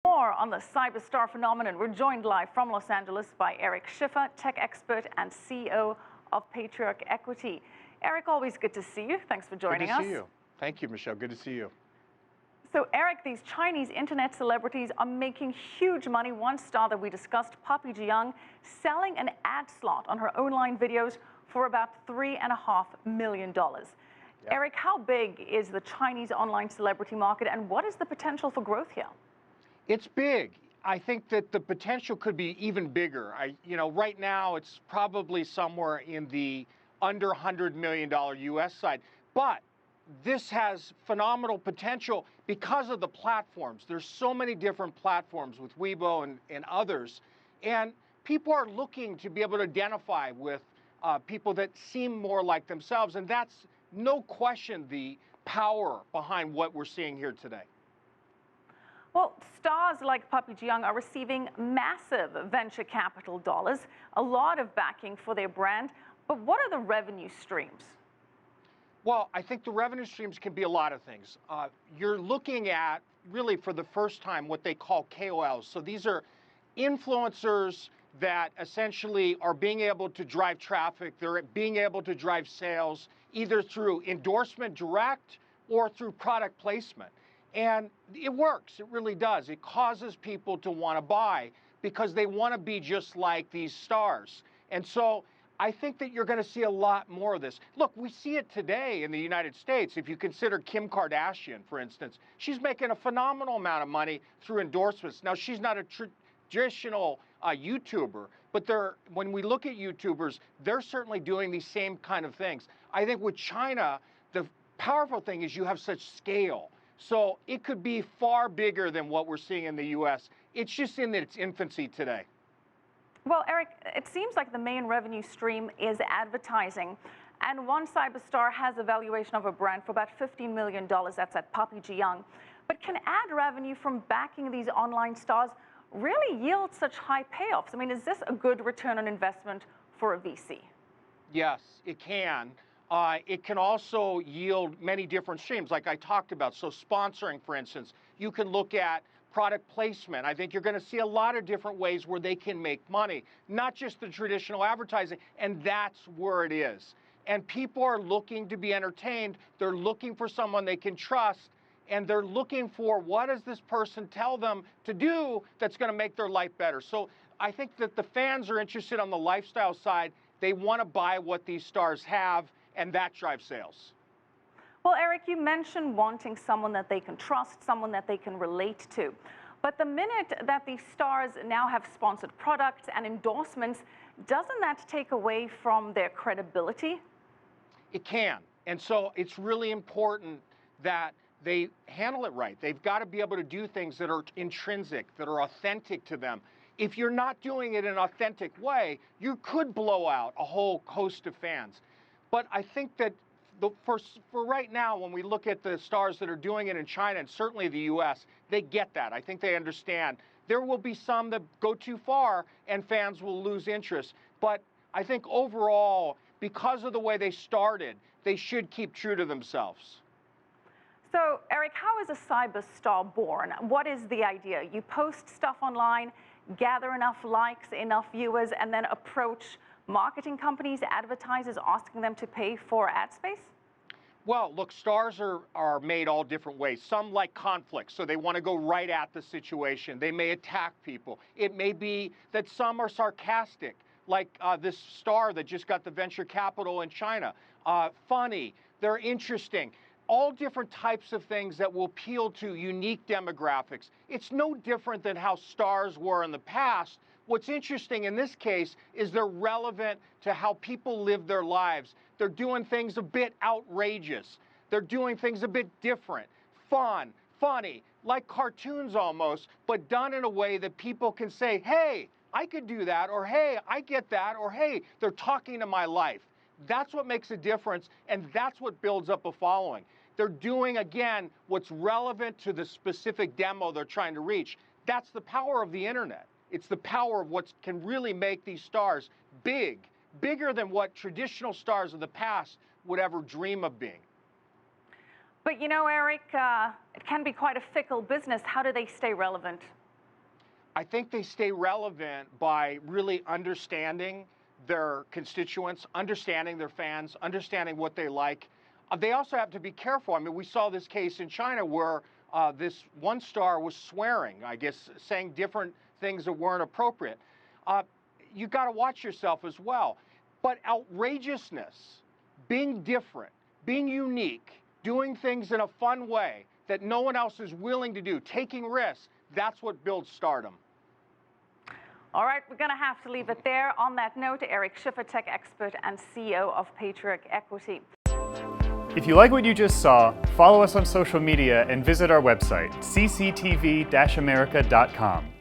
More on the cyberstar phenomenon. We're joined live from Los Angeles by Eric Schiffer, tech expert and CEO of Patriarch Equity. Eric, always good to see you. Thanks for joining us. Good to see you. Thank you, Michelle. Good to see you. So, Eric, these Chinese internet celebrities are making huge money. One star that we discussed, Papi Jiang, selling an ad slot on her online videos for about $3.5 million. Yep. Eric, how big is the Chinese online celebrity market, and what is the potential for growth here? It's big. I think that the potential could be even bigger. Right now it's probably somewhere in the under $100 million US side, but this has phenomenal potential because of the platforms. There's so many different platforms with Weibo and others, and people are looking to be able to identify with people that seem more like themselves, and that's no question the power behind what we're seeing here today. Well, stars like Papi Jiang are receiving massive venture capital dollars, a lot of backing for their brand, but what are the revenue streams? Well, I think the revenue streams can be a lot of things. You're looking at, really for the first time, what they call KOLs. So these are influencers that essentially are being able to drive traffic, they're being able to drive sales, either through endorsement direct or through product placement. And it works, it really does. It causes people to want to buy because they want to be just like these stars. And so I think that you're going to see a lot more of this. Look, we see it today in the United States. If you consider Kim Kardashian, for instance, she's making a phenomenal amount of money through endorsements. Now, she's not a traditional YouTuber, but when we look at YouTubers, they're certainly doing these same kind of things. I think with China, the powerful thing is you have such scale. So it could be far bigger than what we're seeing in the US. It's just in its infancy today. Well, Eric, it seems like the main revenue stream is advertising. And one cyberstar has a valuation of a brand for about $15 million. That's at Papi Jiang. But can ad revenue from backing these online stars really yield such high payoffs? I mean, is this a good return on investment for a VC? Yes, it can. It can also yield many different streams, like I talked about. So sponsoring, for instance, you can look at product placement. I think you're going to see a lot of different ways where they can make money, not just the traditional advertising, and that's where it is. And people are looking to be entertained. They're looking for someone they can trust, and they're looking for what does this person tell them to do that's going to make their life better. So I think that the fans are interested on the lifestyle side. They want to buy what these stars have, and that drives sales. Well, Eric, you mentioned wanting someone that they can trust, someone that they can relate to. But the minute that these stars now have sponsored products and endorsements, doesn't that take away from their credibility? It can. And so it's really important that they handle it right. They've got to be able to do things that are intrinsic, that are authentic to them. If you're not doing it in an authentic way, you could blow out a whole host of fans. But I think that for right now, when we look at the stars that are doing it in China and certainly the US, they get that. I think they understand. There will be some that go too far and fans will lose interest. But I think overall, because of the way they started, they should keep true to themselves. So, Eric, how is a cyberstar born? What is the idea? You post stuff online, gather enough likes, enough viewers, and then approach marketing companies, advertisers, asking them to pay for ad space? Well, look, stars are made all different ways. Some like conflict, so they want to go right at the situation. They may attack people. It may be that some are sarcastic, like this star that just got the venture capital in China. Funny, they're interesting. All different types of things that will appeal to unique demographics. It's no different than how stars were in the past. What's interesting in this case is they're relevant to how people live their lives. They're doing things a bit outrageous. They're doing things a bit different, fun, funny, like cartoons almost, but done in a way that people can say, hey, I could do that, or hey, I get that, or hey, they're talking to my life. That's what makes a difference, and that's what builds up a following. They're doing, again, what's relevant to the specific demo they're trying to reach. That's the power of the internet. It's the power of what can really make these stars big, bigger than what traditional stars of the past would ever dream of being. But you know, Eric, it can be quite a fickle business. How do they stay relevant? I think they stay relevant by really understanding their constituents, understanding their fans, understanding what they like. They also have to be careful. I mean, we saw this case in China where this one star was swearing, I guess, saying different things that weren't appropriate. You got to watch yourself as well. But outrageousness, being different, being unique, doing things in a fun way that no one else is willing to do, taking risks, that's what builds stardom. All right, we're going to have to leave it there. On that note, Eric Schiffer, tech expert and CEO of Patriarch Equity. If you like what you just saw, follow us on social media and visit our website, cctv-america.com.